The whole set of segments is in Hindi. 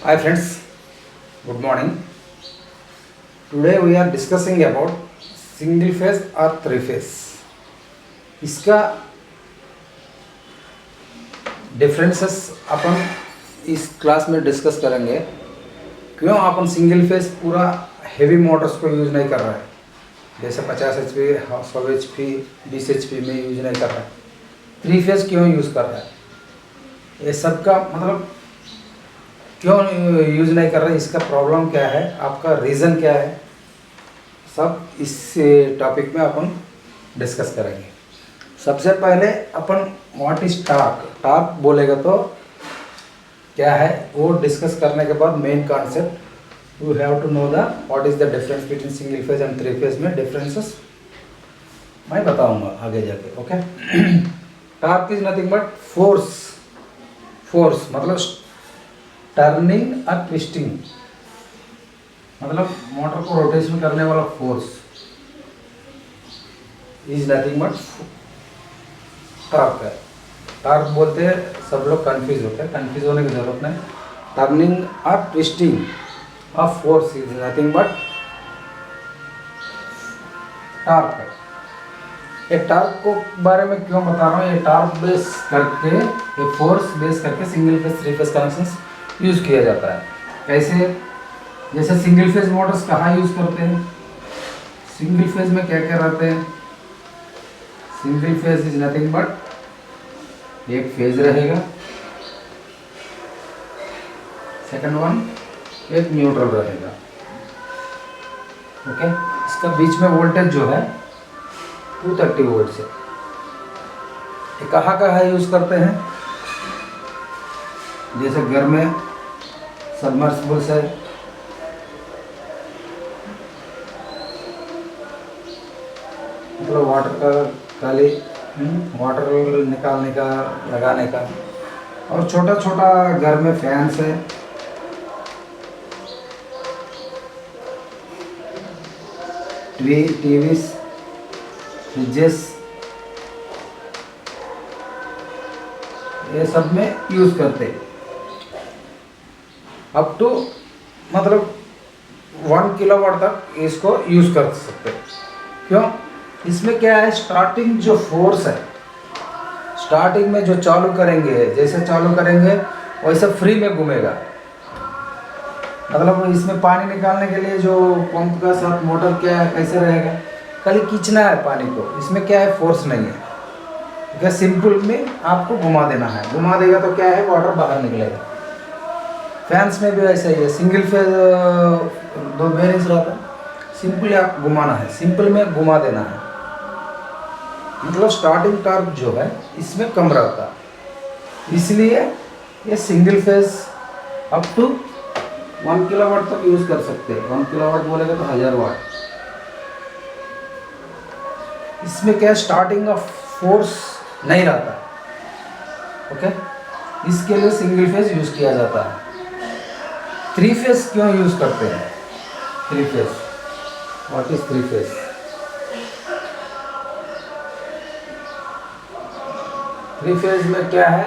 Hi friends, good morning. Today we are discussing about single phase or three phase. इसका डिफरेंसेस अपन इस क्लास में डिस्कस करेंगे। क्यों अपन सिंगल फेज पूरा हेवी मोटर्स को यूज़ नहीं कर रहा है, जैसे 50 HP 100 HP 20 HP में यूज़ नहीं कर रहा है, थ्री फेज क्यों यूज़ कर रहा है, ये सब का मतलब क्यों यूज़ नहीं कर रहे, इसका प्रॉब्लम क्या है, आपका रीज़न क्या है, सब इस टॉपिक में अपन डिस्कस करेंगे। सबसे पहले अपन व्हाट इज टॉर्क, टॉर्क बोलेगा तो क्या है वो डिस्कस करने के बाद main concept you have to know the what is the difference between single phase and three phase में डिफरेंसेस मैं बताऊंगा आगे जाके। Okay, torque is nothing but force. Force मतलब टर्निंग और ट्विस्टिंग, मतलब मोटर को रोटेशन करने वाला force is nothing but torque है। टॉर्क बोलते हैं, सब लोग कंफ्यूज होते हैं, कंफ्यूज होने की जरूरत नहीं। टर्निंग और twisting of force is nothing but torque है। ये टॉर्क को बारे में क्यों बता रहा हूँ, ये टॉर्क बेस करके, ये फोर्स बेस करके single phase three phase connections use किया जाता है। कैसे, जैसे सिंगल फेज मोटर्स कहाँ यूज़ करते हैं, सिंगल फेज में क्या क्या रहते हैं, single phase is nothing but एक फेज रहेगा, सेकंड वन एक न्यूट्रल रहेगा। ओके, इसका बीच में वोल्टेज जो है 230 वोल्ट से। ये कहाँ कहाँ यूज़ करते हैं, जैसे घर में सबमर्सिबल से मतलब वाटर का खाली वाटर निकालने का, लगाने का, और छोटा छोटा घर में फैंस है, टीवीज, फ्रिजेस, ये सब में यूज़ करते हैं। अप टू मतलब 1 किलोवाट तक इसको यूज़ कर सकते हैं। क्यों, इसमें क्या है, स्टार्टिंग जो फोर्स है, स्टार्टिंग में जो चालू करेंगे, जैसे चालू करेंगे वैसे फ्री में घूमेगा। मतलब इसमें पानी निकालने के लिए जो पंप का साथ मोटर क्या है, कैसे रहेगा, खाली खींचना है पानी को, इसमें क्या है फोर्स नहीं है। क्या सिंपल में आपको घुमा देना है, घुमा देगा तो क्या है वाटर बाहर निकलेगा। फैंस में भी ऐसा ही है, सिंगल फेज 2 बेयरिंग्स रहता है, सिंपली आप घुमाना है, सिंपल में घुमा देना है, मतलब स्टार्टिंग टॉर्क जो है इसमें कम रहता है। इसलिए ये single phase up to 1 kilowatt तक यूज़ कर सकते हैं। 1 किलोवाट बोलेगा तो 1000 वाट। इसमें क्या स्टार्टिंग ऑफ फोर्स नहीं रहता। ओके, इसके लिए सिंगल फेज यूज़ किया जाता है। थ्री फेज क्यों यूज़ करते हैं, three phase, what is three phase, three phase में क्या है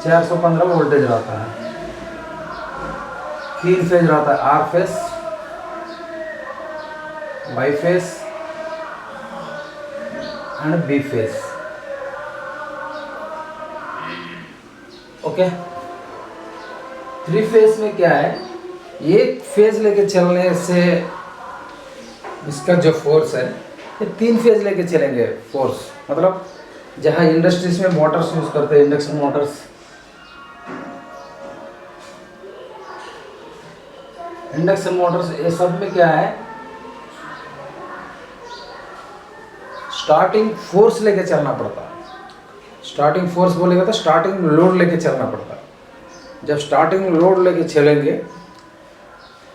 415 वोल्टेज रहता है, 3 फेज रहता है, R phase, Y phase and B phase. Okay, three phase में क्या है, एक फेज लेके चलने से इसका जो फोर्स है ये 3 फेज लेके चलेंगे फोर्स। मतलब जहाँ इंडस्ट्रीज में मोटर्स यूज़ करते हैं, इंडक्शन मोटर्स, इंडक्शन मोटर्स, ये सब में क्या है स्टार्टिंग फोर्स लेके चलना पड़ता है। स्टार्टिंग फोर्स बोलेगा तो स्टार्टिंग लोड लेके चलना पड़ता है। जब स्टार्टिंग लोड लेके चलेंगे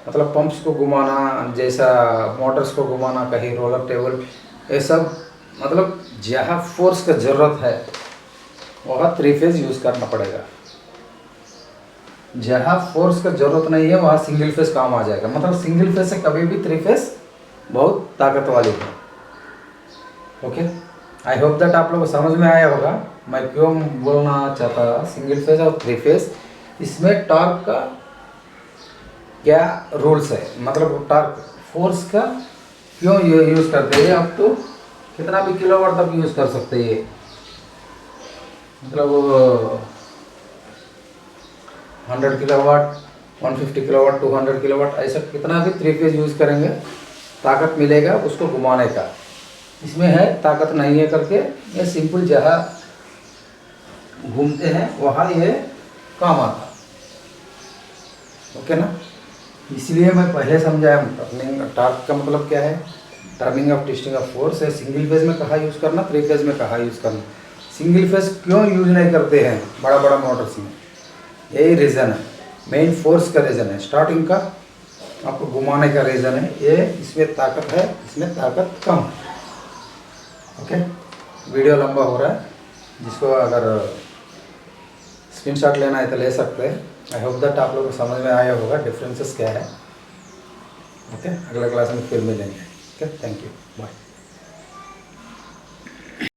मतलब पंप्स को घुमाना, जैसा मोटर्स को घुमाना, कहीं रोलर टेबल, ये सब मतलब जहाँ फोर्स का ज़रूरत है वहाँ थ्री फेज यूज़ करना पड़ेगा। जहाँ फोर्स का ज़रूरत नहीं है वहाँ सिंगल फेज काम आ जाएगा। मतलब सिंगल फेज से कभी भी थ्री फेज बहुत ताकत वाली है। ओके, आई होप दैट आप लोगों को समझ में आया होगा मैं क्यों बोलना चाहता सिंगल फेज और थ्री फेज। इसमें टॉर्क का क्या रूल्स है, मतलब टार्क फोर्स का क्यों यूज़ करते हैं। अप टू कितना भी किलोवाट तक यूज़ कर सकते हैं, मतलब 100 किलोवाट, 150 किलोवाट, 200 किलोवाट, ऐसा कितना भी 3 फेज यूज़ करेंगे ताकत मिलेगा उसको घुमाने का। इसमें है ताकत नहीं है करके, ये सिंपल जहाँ घूमते हैं वहाँ ये काम आता। ओके ना, इसलिए मैं पहले समझाया टर्निंग टार्क का मतलब क्या है, turning of twisting of force है। सिंगल फेज में कहाँ यूज़ करना, 3 फेज में कहाँ यूज़ करना। सिंगल फेज क्यों यूज नहीं करते हैं बड़ा बड़ा मोटर्स में, यही रीज़न है, मेन फोर्स का रीज़न है, स्टार्टिंग का आपको घुमाने का रीज़न है ये। इसमें ताकत है, इसमें ताकत कम है। ओके, वीडियो लंबा हो रहा है, जिसको अगर स्क्रीनशॉट लेना है तो ले सकते हैं। आई होप दैट आप लोगों को समझ में आया होगा डिफरेंसेस क्या है। ओके, अगले क्लास में फिर मिलेंगे। Okay, thank you, bye.